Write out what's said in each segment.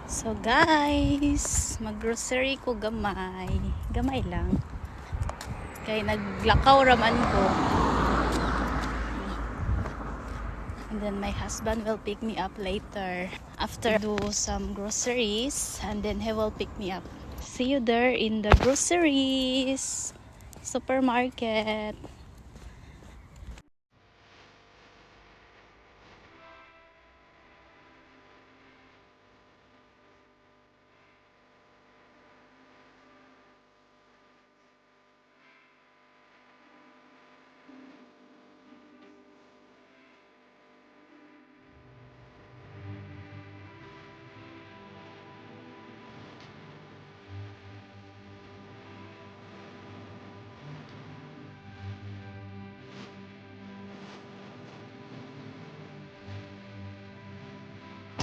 So guys, mag-grocery ko gamay. Gamay lang. Kaya naglakaw raman ko. And then my husband will pick me up later. After do some groceries, and then he will pick me up. See you there in the groceries supermarket.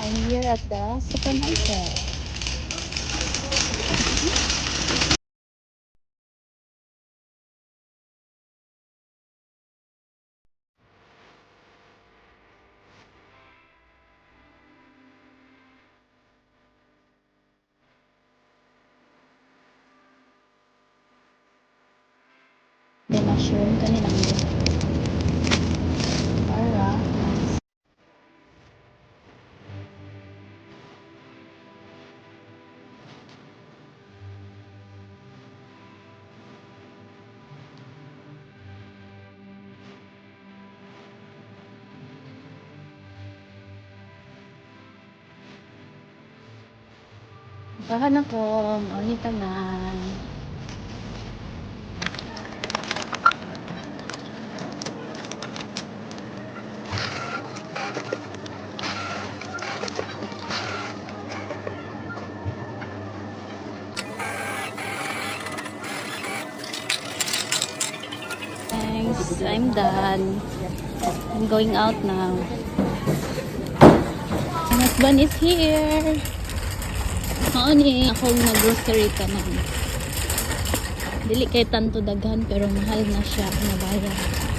I'm here at the supermarket. The mushroom kanilang para bahan ako, ang tanan. Thanks, I'm done. I'm going out now. My husband is here. Ni akong nag-grocery ka man. Dili kay tanto daghan pero mahal na siya nabayad.